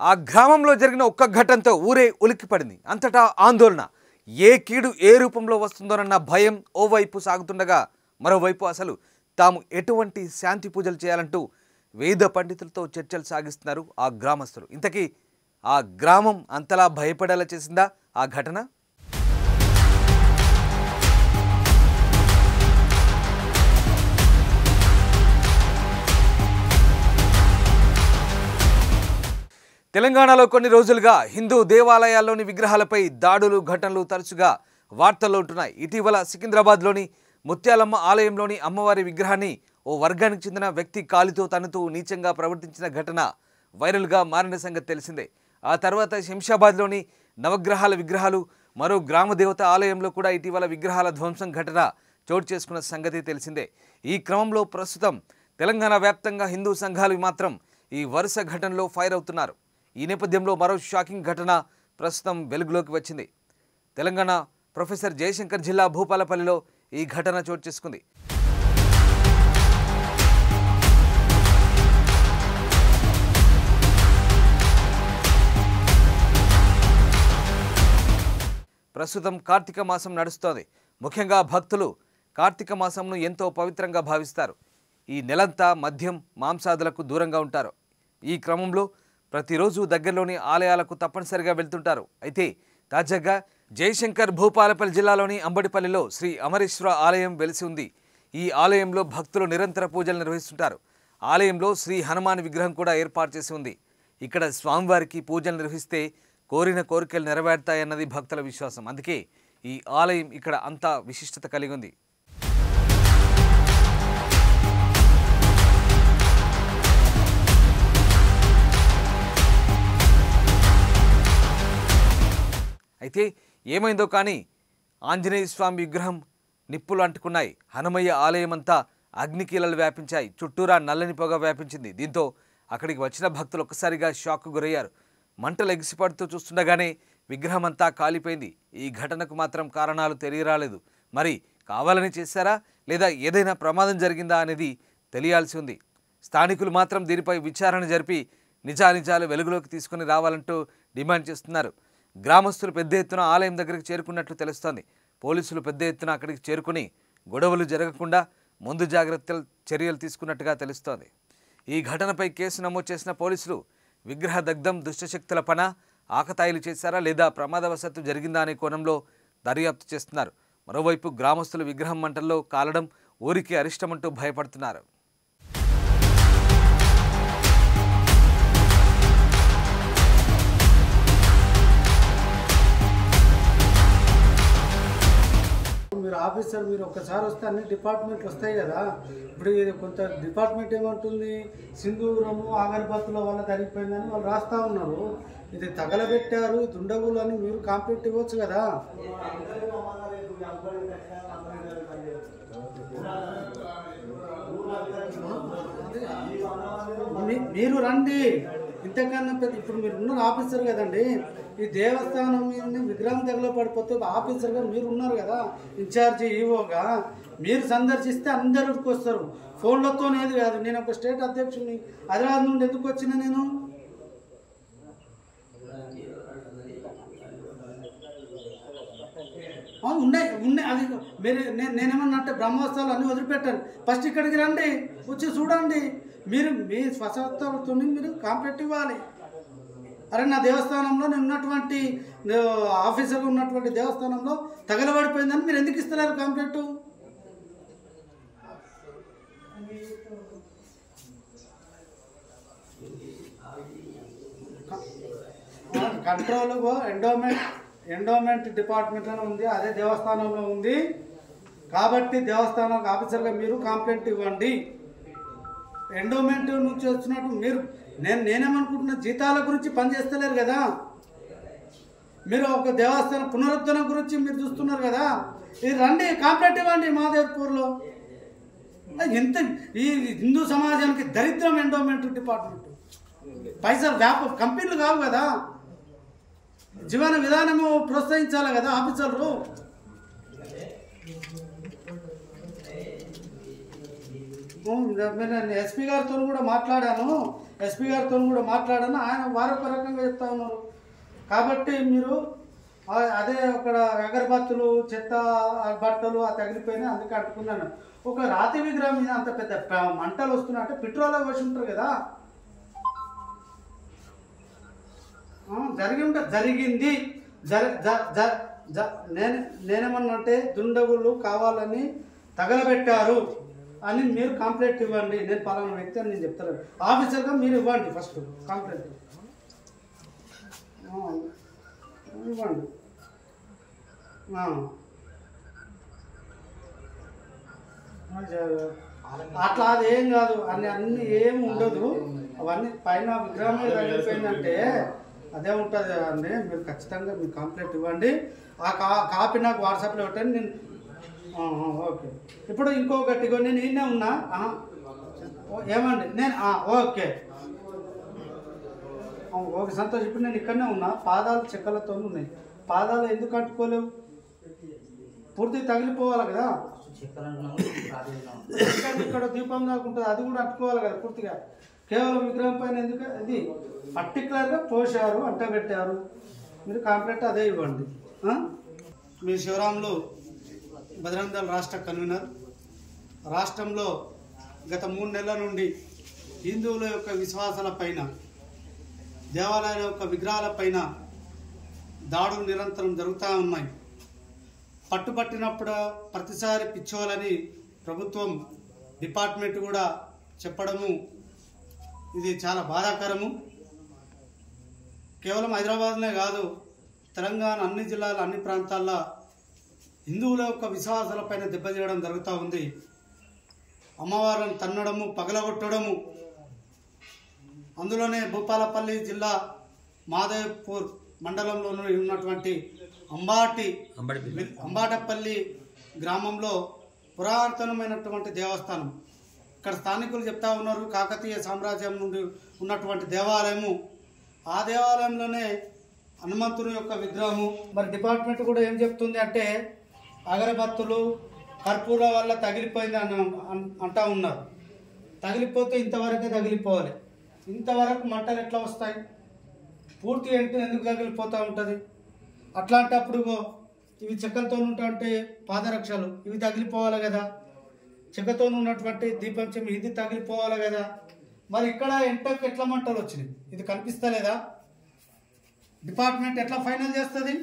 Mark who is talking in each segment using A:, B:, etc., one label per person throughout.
A: ఆ గ్రామంలో జరిగిన ఒక్క ఘటనతో ఊరే ఉలిక్కిపడింది. అంతటా ఆందోళన. ఏ కీడు ఏ రూపంలో వస్తుందోనన్న భయం ఓవైపు సాగుతుండగా మరోవైపు అసలు తాము ఎటువంటి శాంతి పూజలు చేయాలంటూ వేద పండితులతో చర్చలు సాగిస్తున్నారు ఆ గ్రామస్తులు. ఇంతకీ ఆ గ్రామం అంతలా భయపడేలా చేసిందా ఆ ఘటన? తెలంగాణలో కొన్ని రోజులుగా హిందూ దేవాలయాల్లోని విగ్రహాలపై దాడులు ఘటనలు తరచుగా వార్తల్లో ఉంటున్నాయి. ఇటీవల సికింద్రాబాద్లోని ముత్యాలమ్మ ఆలయంలోని అమ్మవారి విగ్రహాన్ని ఓ వర్గానికి చెందిన వ్యక్తి కాలితో తన్నుతూ నీచంగా ప్రవర్తించిన ఘటన వైరల్గా మారిన సంగతి తెలిసిందే. ఆ తర్వాత శంషాబాద్లోని నవగ్రహాల విగ్రహాలు, మరో గ్రామదేవత ఆలయంలో కూడా ఇటీవల విగ్రహాల ధ్వంసం ఘటన చోటు చేసుకున్న సంగతి తెలిసిందే. ఈ క్రమంలో ప్రస్తుతం తెలంగాణ వ్యాప్తంగా హిందూ సంఘాలు మాత్రం ఈ వరుస ఘటనలో ఫైర్ అవుతున్నారు. ఈ నేపథ్యంలో మరో షాకింగ్ ఘటన ప్రస్తుతం వెలుగులోకి వచ్చింది. తెలంగాణ ప్రొఫెసర్ జయశంకర్ జిల్లా భూపాలపల్లిలో ఈ ఘటన చోటు చేసుకుంది. ప్రస్తుతం కార్తీక మాసం నడుస్తోంది. ముఖ్యంగా భక్తులు కార్తీక మాసంను ఎంతో పవిత్రంగా భావిస్తారు. ఈ నెలంతా మద్యం మాంసాదులకు దూరంగా ఉంటారు. ఈ క్రమంలో ప్రతిరోజు దగ్గరలోని ఆలయాలకు తప్పనిసరిగా వెళ్తుంటారు. అయితే తాజాగా జయశంకర్ భూపాలపల్లి జిల్లాలోని అంబడిపల్లిలో శ్రీ అమరేశ్వర ఆలయం వెలిసి ఉంది. ఈ ఆలయంలో భక్తులు నిరంతర పూజలు నిర్వహిస్తుంటారు. ఆలయంలో శ్రీ హనుమాన్ విగ్రహం కూడా ఏర్పాటు చేసి ఉంది. ఇక్కడ స్వామివారికి పూజలు నిర్వహిస్తే కోరిన కోరికలు నెరవేరుతాయన్నది భక్తుల విశ్వాసం. అందుకే ఈ ఆలయం ఇక్కడ అంతా విశిష్టత కలిగి ఉంది. అయితే ఏమైందో కానీ ఆంజనేయ స్వామి విగ్రహం నిప్పులు అంటుకున్నాయి. హనుమయ్య ఆలయం అంతా అగ్నికీలలు వ్యాపించాయి. చుట్టూరా నల్లని పొగ వ్యాపించింది. దీంతో అక్కడికి వచ్చిన భక్తులు ఒక్కసారిగా షాక్కు గురయ్యారు. మంటలు ఎగిసిపడుతూ చూస్తుండగానే విగ్రహం అంతా కాలిపోయింది. ఈ ఘటనకు మాత్రం కారణాలు తెలియరాలేదు. మరి కావాలని చేశారా లేదా ఏదైనా ప్రమాదం జరిగిందా అనేది తెలియాల్సి ఉంది. స్థానికులు మాత్రం దీనిపై విచారణ జరిపి నిజానిజాలు వెలుగులోకి తీసుకుని రావాలంటూ డిమాండ్ చేస్తున్నారు. గ్రామస్తులు పెద్ద ఎత్తున ఆలయం దగ్గరికి చేరుకున్నట్లు తెలుస్తోంది. పోలీసులు పెద్ద ఎత్తున అక్కడికి చేరుకుని గొడవలు జరగకుండా ముందు జాగ్రత్తలు చర్యలు తీసుకున్నట్టుగా తెలుస్తోంది. ఈ ఘటనపై కేసు నమోదు చేసిన పోలీసులు విగ్రహ దగ్ధం దుష్టశక్తుల పన, ఆకతాయిలు చేశారా లేదా ప్రమాదవశాత్తు జరిగిందా అనే కోణంలో దర్యాప్తు చేస్తున్నారు. మరోవైపు గ్రామస్తులు విగ్రహం మంటల్లో కాలడం ఊరికి అరిష్టమంటూ భయపడుతున్నారు.
B: మీరు ఆఫీసర్ మీరు ఒక్కసారి వస్తే అన్ని డిపార్ట్మెంట్లు వస్తాయి కదా. ఇప్పుడు ఇది కొంత డిపార్ట్మెంట్ ఏమంటుంది, సింధూరము అగరబత్తుల వల్ల తగ్గిపోయిందని వాళ్ళు రాస్తూ ఉన్నారు. ఇది తగలబెట్టారు దుండగులు అని మీరు కాంప్లైంట్ ఇవ్వచ్చు కదా. మీరు రండి, ఇంతకన్నా పెద్ద ఇప్పుడు మీరు ఉన్న ఆఫీసర్ కదండి. ఈ దేవస్థానం విగ్రహం తగలో పడిపోతే ఆఫీసర్గా మీరు ఉన్నారు కదా, ఇన్ఛార్జి ఈవోగా మీరు సందర్శిస్తే అందరికి వస్తారు. ఫోన్లతోనేది కాదు. నేను ఒక స్టేట్ అధ్యక్షుడిని, హైదరాబాద్ నుండి ఎందుకు వచ్చిన నేను ఉన్నాయి అది మీరు నేనేమన్నా అంటే బ్రహ్మోత్సవాలు అన్నీ వదిలిపెట్టాను. ఫస్ట్ ఇక్కడికి రండి, వచ్చి చూడండి. మీరు మీ స్వచ్ఛతతో మీరు కాంప్లైంట్ ఇవ్వాలి. అరే నా దేవస్థానంలో నేను ఉన్నటువంటి ఆఫీసర్గా ఉన్నటువంటి దేవస్థానంలో తగలబడిపోయిందని మీరు ఎందుకు ఇస్తున్నారు కాంప్లైంట్? కంట్రోల్ ఎండోమెంట్ డిపార్ట్మెంట్ అని ఉంది, అదే దేవస్థానంలో ఉంది. కాబట్టి దేవస్థానం ఆఫీసర్గా మీరు కాంప్లైంట్ ఇవ్వండి. ఎండోమెంట్ నుంచి వచ్చినట్టు మీరు నేనేమనుకుంటున్నా, జీతాల గురించి పనిచేస్తలేరు కదా. మీరు ఒక దేవస్థానం పునరుద్ధరణ గురించి మీరు చూస్తున్నారు కదా. ఇది రండి, కాంప్లైంట్ ఇవ్వండి. మాదేవ్పూర్లో ఎంత ఈ హిందూ సమాజానికి దరిద్రం ఎండోమెంట్ డిపార్ట్మెంట్. పైసలు కంపెనీలు కావు కదా, జీవన విధానము ప్రోత్సహించాలి కదా ఆఫీసర్లు. నేను ఎస్పీ గారితో కూడా మాట్లాడాను. ఆయన వారొక రకంగా చెప్తా ఉన్నారు. కాబట్టి మీరు అదే ఒక అగరబత్తులు, చెత్త, బట్టలు తగిలిపోయినాయి, అందుకే అట్టుకున్నాను. ఒక రాతి విగ్రహం మీద అంత పెద్ద మంటలు వస్తున్నాయి అంటే పెట్రోల్ వేసి ఉంటారు కదా. జరిగింది. నేనేమన్నా అంటే దుండగులు కావాలని తగలబెట్టారు అని మీరు కంప్లైంట్ ఇవ్వండి. నేను పలానా వ్యక్తి అని నేను చెప్తాను. ఆఫీసర్గా మీరు ఇవ్వండి, ఫస్ట్ కంప్లైంట్ ఇవ్వండి. అట్లా అది ఏం కాదు, అన్నీ ఏం ఉండదు. అవన్నీ పైన విగ్రహం మీద తగిలిపోయిందంటే అదే ఉంటుంది అండి. మీరు ఖచ్చితంగా మీరు కంప్లైంట్ ఇవ్వండి. ఆ కాపీ నాకు వాట్సాప్లో పెట్టండి. నేను ఓకే. ఇప్పుడు ఇంకొకటి నేను ఈయనే ఉన్నా ఏమండి, నేను ఓకే ఓకే సంతోష్. ఇప్పుడు నేను ఇక్కడనే ఉన్నా, పాదాలు చెక్కలతో ఉన్నాయి. పాదాలు ఎందుకు కట్టుకోలేవు? పూర్తి తగిలిపోవాలి కదా. ఇక్కడ దీపం దాకా ఉంటుంది, అది కూడా అట్టుకోవాలి కదా పూర్తిగా. కేవలం విగ్రహం పైన ఎందుకు అది పర్టికులర్గా పోశారు, అంటబెట్టారు. మీరు కంప్లైంట్ అదే ఇవ్వండి. మీ శివరాములు బజరంగ దళ్ రాష్ట్ర కన్వీనర్. రాష్ట్రంలో గత 3 నెలల నుండి హిందువుల యొక్క విశ్వాసాల పైన, దేవాలయాల యొక్క విగ్రహాల పైన దాడులు నిరంతరం జరుగుతూ ఉన్నాయి. పట్టుపట్టినప్పుడు ప్రతిసారి పిచ్చోలని ప్రభుత్వం, డిపార్ట్మెంట్ కూడా చెప్పడము ఇది చాలా బాధాకరము. కేవలం హైదరాబాద్నే కాదు, తెలంగాణ అన్ని జిల్లాల అన్ని ప్రాంతాల్లో హిందువుల యొక్క విశ్వాసాలపైన దెబ్బతీయడం జరుగుతూ ఉంది. అమ్మవారిని తన్నడము, పగలగొట్టడము. అందులోనే భూపాలపల్లి జిల్లా మాధవపూర్ మండలంలో ఉన్నటువంటి అంబాటపల్లి గ్రామంలో పురాతనమైనటువంటి దేవస్థానం. ఇక్కడ స్థానికులు చెప్తా ఉన్నారు, కాకతీయ సామ్రాజ్యం నుండి ఉన్నటువంటి దేవాలయము. ఆ దేవాలయంలోనే హనుమంతుని యొక్క విగ్రహము. మరి డిపార్ట్మెంట్ కూడా ఏం చెప్తుంది అంటే అగరబత్తులు, కర్పూర వల్ల తగిలిపోయింది అంటా ఉన్నారు. తగిలిపోతే ఇంతవరకే తగిలిపోవాలి. ఇంతవరకు మంటలు ఎట్లా వస్తాయి? పూర్తి ఎందుకు తగిలిపోతూ ఉంటుంది? అట్లాంటప్పుడు ఇవి చెక్కలతో ఉంటే పాదరక్షలు ఇవి తగిలిపోవాలి కదా. చెక్కతో ఉన్నటువంటి దీపం చెమ్మి ఇది తగిలిపోవాలి కదా. మరి ఇక్కడ ఎంటకు ఎట్లా మంటలు వచ్చినాయి? ఇది కనిపిస్తలేదా? డిపార్ట్మెంట్ ఎట్లా ఫైనల్ చేస్తుంది?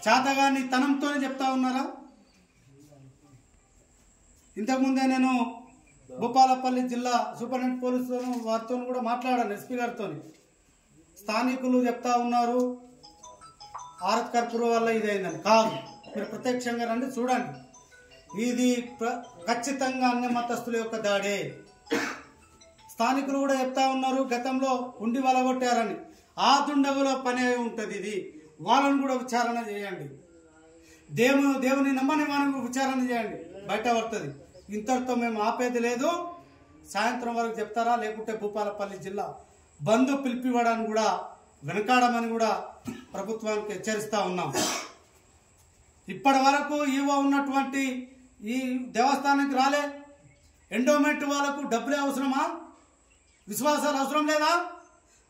B: చేతగాని తనంతోనే చెప్తా ఉన్నారా? ఇంతకుముందే నేను భూపాలపల్లి జిల్లా సూపరింటెండెంట్ పోలీసుతో వారితో కూడా మాట్లాడాను, ఎస్పీ గారితో. స్థానికులు చెప్తా ఉన్నారు ఆరత్ కర్పూర వల్ల ఇదైందని. కాదు, మీరు ప్రత్యక్షంగా రండి, చూడండి. ఇది ఖచ్చితంగా అన్య మతస్థుల యొక్క దాడే. స్థానికులు కూడా చెప్తా ఉన్నారు గతంలో ఉండి వలగొట్టారని. ఆ దుండగుల పని అయి ఉంటుంది ఇది. వాళ్ళని కూడా విచారణ చేయండి. దేవుని నమ్మని మనం విచారణ చేయండి, బయట పడుతుంది. ఇంతటితో మేము ఆపేది లేదు. సాయంత్రం వరకు చెప్తారా, లేకుంటే భూపాలపల్లి జిల్లా బంద్ పిలిపివ్వడానికి కూడా వెనకాడమని కూడా ప్రభుత్వానికి హెచ్చరిస్తూ ఉన్నాం. ఇప్పటి వరకు ఈవో ఉన్నటువంటి ఈ దేవస్థానానికి రాలే. ఎండోమెంట్ వాళ్ళకు డబ్బులే అవసరమా? విశ్వాసాలు అవసరం లేదా?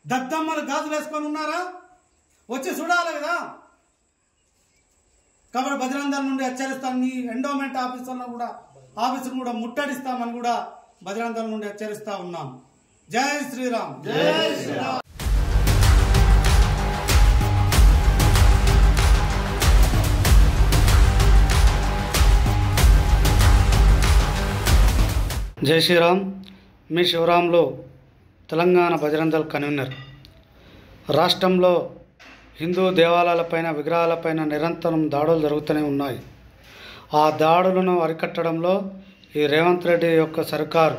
B: దద్దమ్మలు గాజులు వేసుకొని ఉన్నారా? వచ్చి చూడాలి కదా. కాబట్టి బజరంగ దళ్ నుండి హెచ్చరిస్తాను. ఈ ఎండోమెంట్ ఆఫీసర్ను కూడా ముట్టడిస్తామని కూడా బజరంగ దళ్ నుండి హెచ్చరిస్తా ఉన్నాం. జై శ్రీరామ్. జై శ్రీరామ్. జై శ్రీరామ్. మీ శివరాములు తెలంగాణ బజరంగ దళ్ కన్వీనర్. రాష్ట్రంలో హిందూ దేవాలయాలపైన, విగ్రహాలపైన నిరంతరం దాడులు జరుగుతూనే ఉన్నాయి. ఆ దాడులను అరికట్టడంలో ఈ రేవంత్ రెడ్డి యొక్క సర్కార్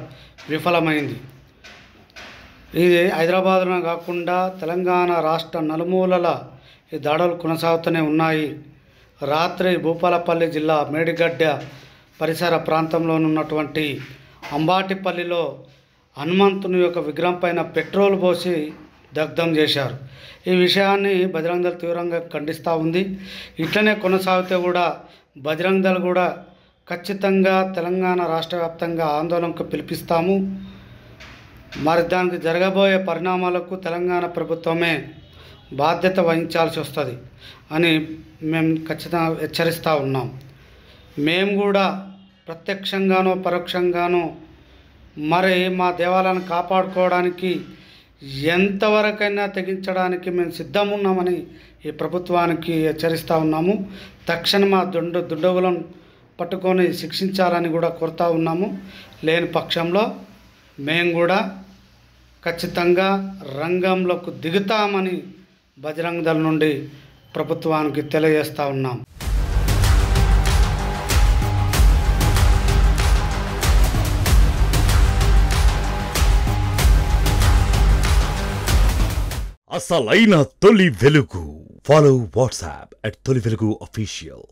B: విఫలమైంది. ఇది హైదరాబాద్లో కాకుండా తెలంగాణ రాష్ట్ర నలుమూలల ఈ దాడులు కొనసాగుతూనే ఉన్నాయి. రాత్రి భూపాలపల్లి జిల్లా మేడిగడ్డ పరిసర ప్రాంతంలో ఉన్నటువంటి అంబాటిపల్లిలో హనుమంతుని యొక్క విగ్రహం పైన పెట్రోల్ పోసి దగ్ధం చేశారు. ఈ విషయాన్ని బజరంగ దళ్ తీవ్రంగా ఖండిస్తూ ఉంది. ఇట్లనే కొనసాగితే కూడా బజరంగ దళ్ కూడా ఖచ్చితంగా తెలంగాణ రాష్ట్ర వ్యాప్తంగా ఆందోళనకు పిలిపిస్తాము. మరి దానికి జరగబోయే పరిణామాలకు తెలంగాణ ప్రభుత్వమే బాధ్యత వహించాల్సి వస్తుంది అని మేము ఖచ్చితంగా హెచ్చరిస్తూ ఉన్నాం. మేము కూడా ప్రత్యక్షంగానో పరోక్షంగానో మరి మా దేవాలయాన్ని కాపాడుకోవడానికి ఎంతవరకైనా తెగించడానికి మేము సిద్ధమున్నామని ఈ ప్రభుత్వానికి హెచ్చరిస్తూ ఉన్నాము. తక్షణం ఆ దుండగులను పట్టుకొని శిక్షించాలని కూడా కోరుతూ ఉన్నాము. లేని పక్షంలో మేము కూడా ఖచ్చితంగా రంగంలోకి దిగుతామని బజరంగ దళ్ నుండి ప్రభుత్వానికి తెలియజేస్తూ ఉన్నాం.
C: అసలైన తొలి వెలుగు. ఫాలో వాట్సాప్ @తొలి వెలుగు official.